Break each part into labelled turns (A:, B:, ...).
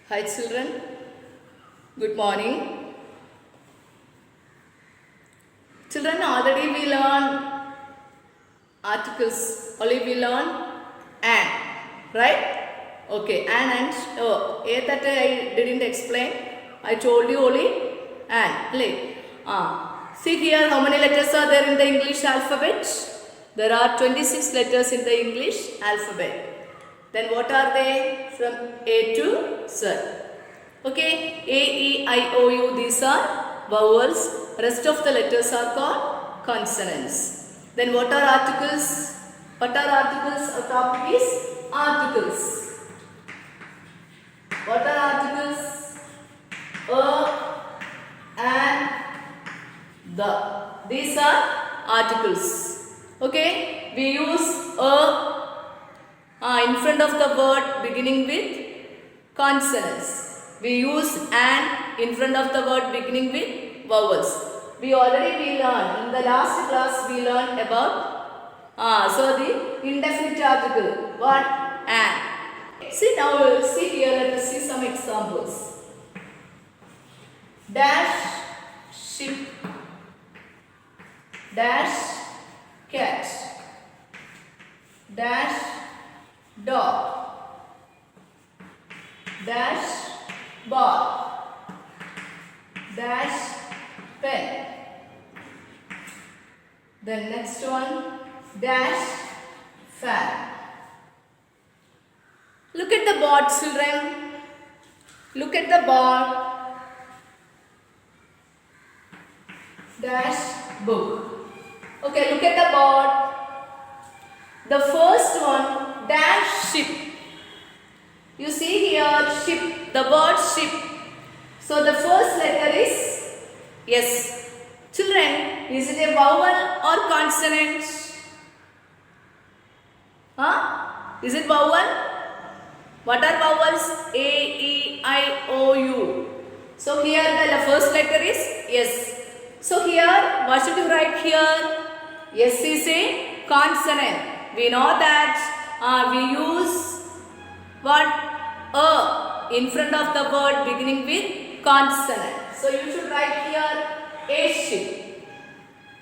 A: Hi children, good morning. Children, already we learned articles, only we learned and, right? Okay, and A that I didn't explain, I told you only and. See here how many letters are there in the English alphabet? There are 26 letters in the English alphabet. Then what are they? From A to Z. Okay, A, E, I, O, U, these are vowels. Rest of the letters are called consonants. Then what are articles? What are articles? Our topic is articles. What are articles? A and the. These are articles. Okay, we use a in front of the word beginning with consonants. We use an in front of the word beginning with vowels. We learned in the last class we learned about so the indefinite article. What? An. See now we'll see here, let us see some examples. Dash ship, dash cat, dash dog, dash ball, dash pen. Then next one, dash fan. Look at the board, children. Look at the board. Dash book. Okay, look at the board. The first one, dash ship. You see here ship, the word ship. So the first letter is yes. Children, is it a vowel or consonant? Is it vowel? What are vowels? A, E, I, O, U. So here the first letter is yes. So here, what should you write here? Yes is a consonant. We know that we use what? A in front of the word beginning with consonant. So you should write here a ship.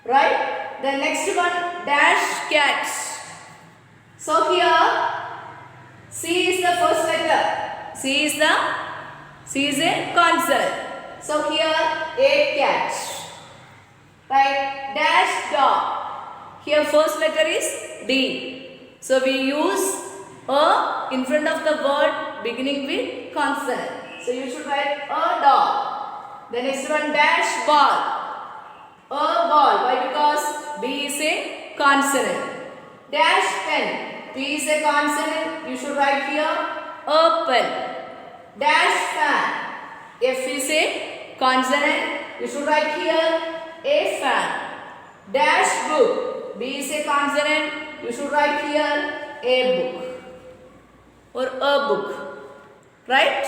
A: Right? The next one, dash cat. So here C is the first letter. C is a consonant. So here a cat. Right? Dash dog. Here first letter is D. So we use a in front of the word beginning with consonant. So you should write a dog. The next one, dash ball. A ball. Why? Because B is a consonant. Dash pen. P is a consonant. You should write here a pen. Dash fan. F is a consonant. You should write here a fan. Dash book. B is a consonant. You should write here a book or a book. Right?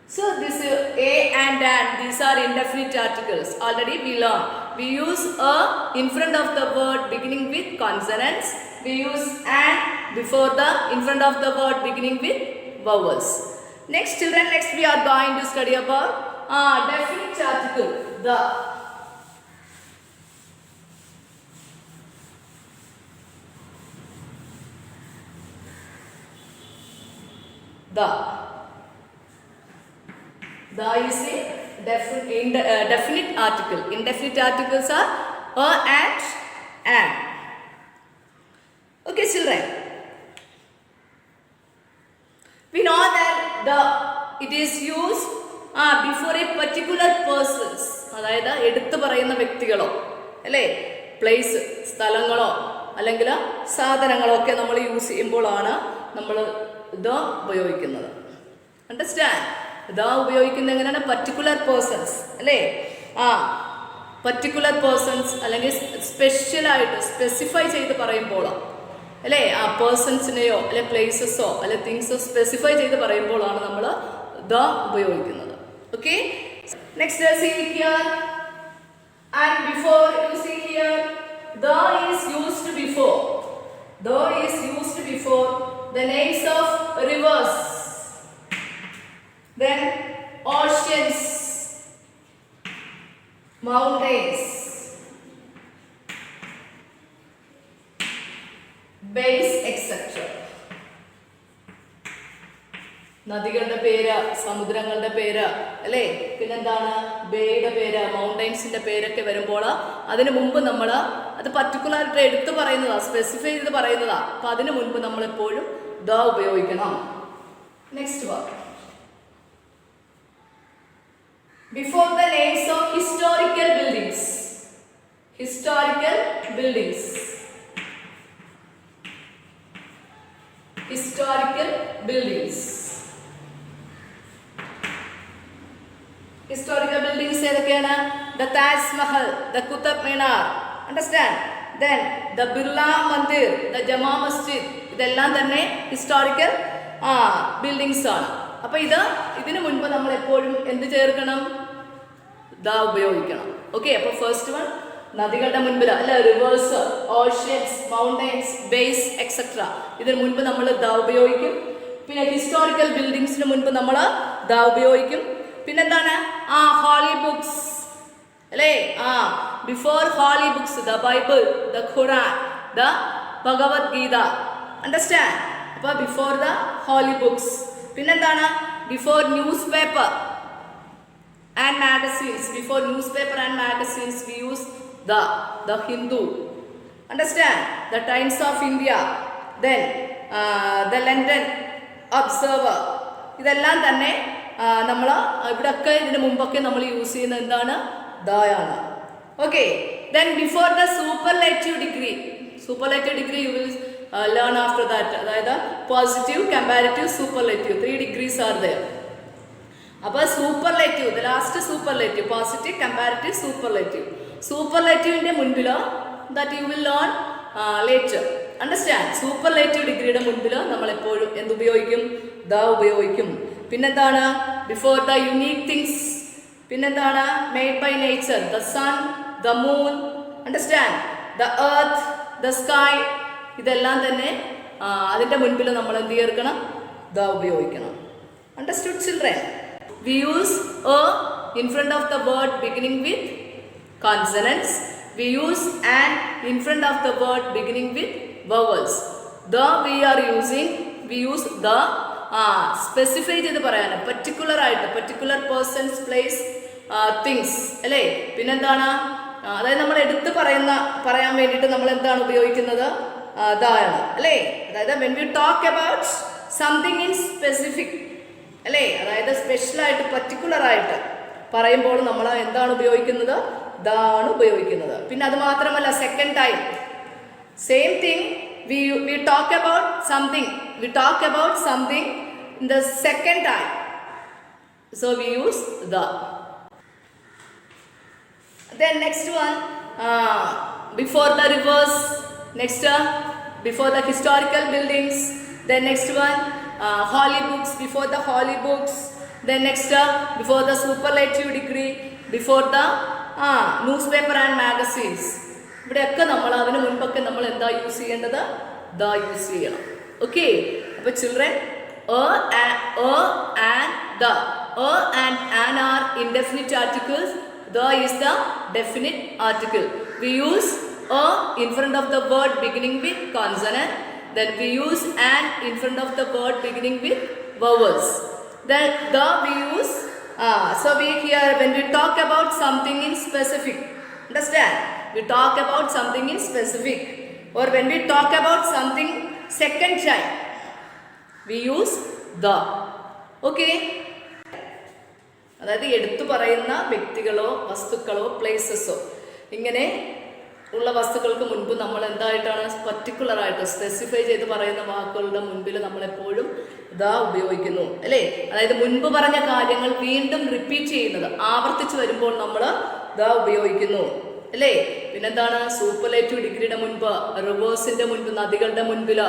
A: So this a and these are indefinite articles. Already we learned. We use a in front of the word beginning with consonants. We use an before the in front of the word beginning with vowels. Next children, next we are going to study about definite article, the. The is a definite article. Indefinite articles are a and an. Okay, children. We know that it is used before a particular persons. അതായത് എടുത്തു പറയുന്ന വ്യക്തികളോ അല്ലേ place സ്ഥലങ്ങളോ അല്ലെങ്കിൽ സാധനങ്ങളോ ഒക്കെ നമ്മൾ use ചെയ്യുമ്പോഴാണ് നമ്മൾ ഇത് ഉപയോഗിക്കുന്നത്. അണ്ടർസ്റ്റാൻഡ്? ഇതാ ഉപയോഗിക്കുന്നത് എങ്ങനെയാണ്? പർട്ടിക്കുലർ പേഴ്സൺസ് അല്ലേ? പർട്ടിക്കുലർ പേഴ്സൺസ് അല്ലെങ്കിൽ സ്പെഷ്യലായിട്ട് സ്പെസിഫൈ ചെയ്ത് പറയുമ്പോഴാണ് അല്ലേ? ആ പേഴ്സൺസിനെയോ അല്ലെ പ്ലേസസോ അല്ലെ തിങ്സോ സ്പെസിഫൈ ചെയ്ത് പറയുമ്പോഴാണ് നമ്മൾ ദ ഉപയോഗിക്കുന്നത്. Okay, next see here and before. You see here the is used before. The is used before the names of rivers. mountains, bays, etc. നദികളുടെ പേര്, സമുദ്രങ്ങളുടെ പേര് അല്ലേ, പിന്നെന്താണ് ബേയുടെ പേര്, മൗണ്ടൈൻസിന്റെ പേരൊക്കെ വരുമ്പോൾ അതിനു മുമ്പ് നമ്മൾ അത് പർട്ടിക്കുലറായിട്ട് എടുത്തു പറയുന്നതാ, സ്പെസിഫൈ ചെയ്ത് പറയുന്നതാ. അപ്പൊ അതിനു മുൻപ് നമ്മൾ എപ്പോഴും ദ ഉപയോഗിക്കണം. Next work. Before the names of historical buildings. Historical buildings. Historical buildings. Historical buildings ഏതൊക്കെയാണ്? The Taj Mahal, the Qutub Minar, understand? Then the Birla Mandir, the Jama Masjid, ഇതെല്ലാം തന്നെ ഹിസ്റ്റോറിക്കൽ ബിൽഡിങ്സ് ആണ്. അപ്പൊ ഇതിനു മുൻപ് നമ്മൾ എപ്പോഴും എന്ത് ചേർക്കണം? ദ ഉപയോഗിക്കണം. ഓക്കെ, അപ്പൊ ഫസ്റ്റ് വൺ നദികളുടെ മുൻപിൽ അല്ല, reverse, oceans, mountains, base etcetera, ഇതിന് മുൻപ് നമ്മൾ ദ ഉപയോഗിക്കും. പിന്നെ ഹിസ്റ്റോറിക്കൽ ബിൽഡിങ്സിന് മുൻപ് നമ്മൾ ദ ഉപയോഗിക്കും. പിന്നെന്താണ്? ഹോളി ബുക്സ് അല്ലേ, before holy books, the Bible, the Quran, the Bhagavad Gita, understand? അപ്പൊ ബിഫോർ ദ ഹോളി ബുക്സ്. പിന്നെന്താണ്? Before news paper and magazines. Before newspaper and magazines we use the Hindu, understand? The Times of India, then the London Observer, ഇതെല്ലാം തന്നെ നമ്മൾ ഇവിടെയൊക്കെ ഇതിന് മുമ്പൊക്കെ നമ്മൾ use ചെയ്യുന്ന എന്താണ്? ദയാണ്. Okay, then before the superlative degree. Superlative degree you will learn after that. അതായത് positive, comparative, superlative, 3 degrees are there. അപ്പോൾ superlative, the last superlative, positive, comparative, superlative. സൂപ്പർലേറ്റീവിന്റെ മുൻപിൽ that you will learn later, understand? Superlative ഡിഗ്രിയുടെ മുൻപിൽ നമ്മൾ എപ്പോഴും എന്ത് ഉപയോഗിക്കും? ദ ഉപയോഗിക്കും. പിന്നെന്താണ്? Before the unique things. പിന്നെന്താണ്? Made by nature, the sun, the moon, understand? The earth, the sky, ഇതെല്ലാം തന്നെ അതിന്റെ മുൻപിൽ നമ്മൾ എന്ത് ചേർക്കണം? ദ ഉപയോഗിക്കണം. Understood, children? We use a in front of the word beginning with consonants. We use an in front of the word beginning with vowels. The we are using, we use the specify ചെയ്ത് പറയാനാണ്, particular ആയിട്ട്, particular persons, place, things അല്ലേ. പിന്നെന്താണ്? അതായത് നമ്മൾ എടുത്ത് പറയാൻ വേണ്ടിയിട്ട് നമ്മൾ എന്താണ് ഉപയോഗിക്കുന്നത്? ദാണ് അല്ലേ. അതായത് when we talk about something in specific അല്ലേ, അതായത് സ്പെഷ്യലായിട്ട്, പർട്ടിക്കുലർ ആയിട്ട് പറയുമ്പോൾ നമ്മൾ എന്താണ് ഉപയോഗിക്കുന്നത്? ദാണ് ഉപയോഗിക്കുന്നത്. പിന്നെ അത് മാത്രമല്ല, second time same thing we talk about something in the second time, so we use the. Then next one, before the rivers, next before the historical buildings, then next one holy books, before the holy books, then next before the superlative degree, before the newspaper and magazines. ഇവിടെയൊക്കെ നമ്മൾ അതിന് മുൻപൊക്കെ നമ്മൾ എന്താ use ചെയ്യേണ്ടത്? The use ചെയ്യണം. Okay, അപ്പൊ children, and the, and an are indefinite articles, the is the definite article. We use in front of the word beginning with consonant. Then we use an in front of the word beginning with vowels. Then the we use, so we here when we talk about something in specific, understand? We talk about something in specific, or when we talk about something second time, we use the. Okay? അതായത് എടുത്തു പറയുന്ന വ്യക്തികളോ വസ്തുക്കളോ പ്ലേസസോ ഇങ്ങനെ ഉള്ള വസ്തുക്കൾക്ക് മുൻപ് നമ്മൾ എന്തായിട്ടാണ് particular ആയിട്ട് specify ചെയ്ത് പറയുന്ന വാക്കുകളുടെ മുൻപിൽ നമ്മൾ എപ്പോഴും ദ ഉപയോഗിക്കുന്നു അല്ലേ. അതായത് മുൻപ് പറഞ്ഞ കാര്യങ്ങൾ വീണ്ടും റിപ്പീറ്റ് ചെയ്യുന്നത്, ആവർത്തിച്ച് വരുമ്പോൾ നമ്മൾ ദ ഉപയോഗിക്കുന്നു അല്ലേ. പിന്നെന്താണ്? സൂപ്പർലേറ്റീവ് ഡിഗ്രിയുടെ മുൻപ്, റിവേഴ്സിന്റെ മുൻപ്, നദികളുടെ മുൻപിൽ,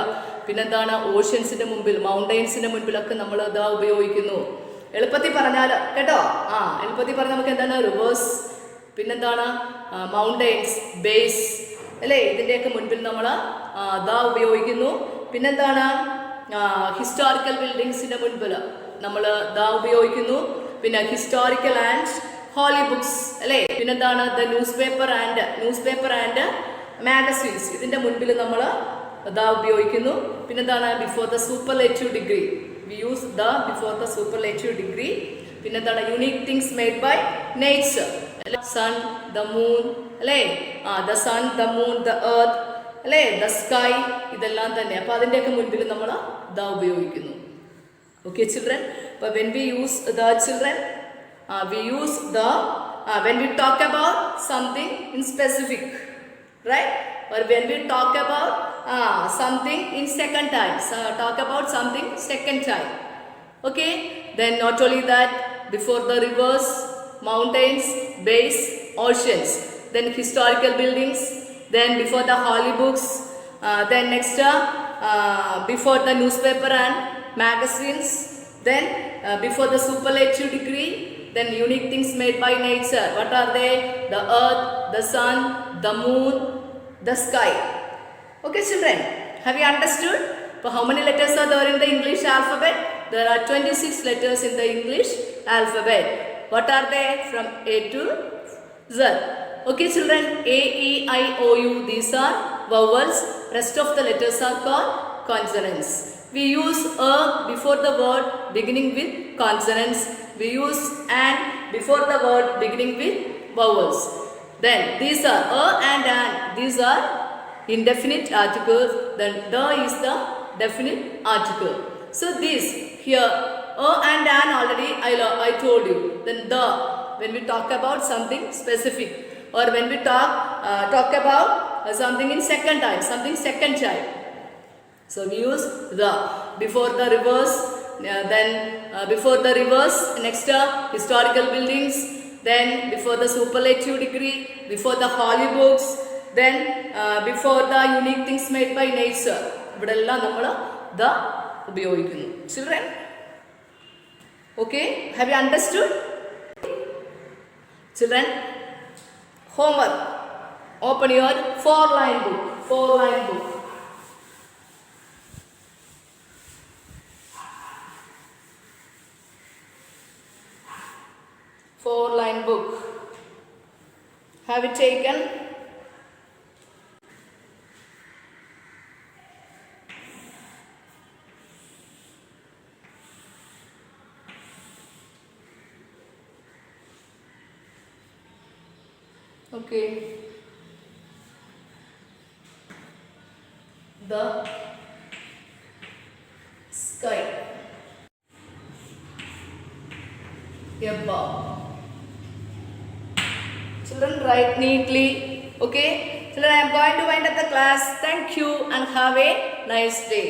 A: പിന്നെന്താണ്? ഓഷ്യൻസിന്റെ മുൻപിൽ, മൗണ്ടൈൻസിന്റെ മുൻപിലൊക്കെ നമ്മൾ ദ ഉപയോഗിക്കുന്നു. എളുപ്പത്തിൽ പറഞ്ഞാൽ കേട്ടോ, എളുപ്പത്തിൽ പറഞ്ഞാൽ നമുക്ക് എന്താണ്? റിവേഴ്സ്, പിന്നെന്താണ്? മൗണ്ടൈൻസ്, ബേസ് അല്ലേ, ഇതിൻ്റെയൊക്കെ മുൻപിൽ നമ്മൾ ദ ഉപയോഗിക്കുന്നു. പിന്നെന്താണ്? ഹിസ്റ്റോറിക്കൽ ബിൽഡിങ്സിന്റെ മുൻപിൽ നമ്മൾ ദ ഉപയോഗിക്കുന്നു. പിന്നെ ഹിസ്റ്റോറിക്കൽ ആൻഡ് holy books. അല്ലേ? പിന്നെന്താണ് the newspaper and magazines. ഇതിന്റെ മുൻപിൽ നമ്മൾ ദ ഉപയോഗിക്കുന്നു. പിന്നെന്താണ് before the superlative degree. We use the before the superlative degree. പിന്നെന്താണ് unique things made by nature. Sun, the moon, അല്ലേ? The sun, the moon, the earth, അല്ലേ? The sky, ഇതെല്ലാം തന്നെ. അപ്പോൾ അതിൻ്റെയൊക്കെ മുൻപിൽ നമ്മൾ ദ ഉപയോഗിക്കുന്നു. Okay, children. But when we use the children, we use the when we talk about something in specific, right? Or when we talk about something in second time, talk about something second time. Okay. Then not only that, before the rivers, mountains, bays, oceans. Then historical buildings. Then before the holy books. Then next before the newspaper and magazines. Then before the superlative degree. Then unique things made by nature. What are they? The earth, the sun, the moon, the sky. Okay, children. Have you understood? So how many letters are there in the English alphabet? There are 26 letters in the English alphabet. What are they? From A to Z. Okay, children. A, E, I, O, U. These are vowels. Rest of the letters are called consonants. We use a before the word beginning with consonants. We use an before the word beginning with vowels. Then these are a and an. These are indefinite articles. Then the is the definite article. So this here a and an already I told you. Then the when we talk about something specific, or when we talk about something in second time, something second time. So we use the before the rivers, then before the rivers, next historical buildings, then before the superlative degree, before the holy books, then before the unique things made by nature. ഇവിടെല്ലാം നമ്മൾ the ഉപയോഗിക്കുന്നു. Children, okay, have you understood? Children, homework. Open your 4-line book. 4-line book. Four-line book. Have you taken? Okay. The sky. Above. Children, write neatly. Okay. Children, I am going to wind up the class. Thank you and have a nice day.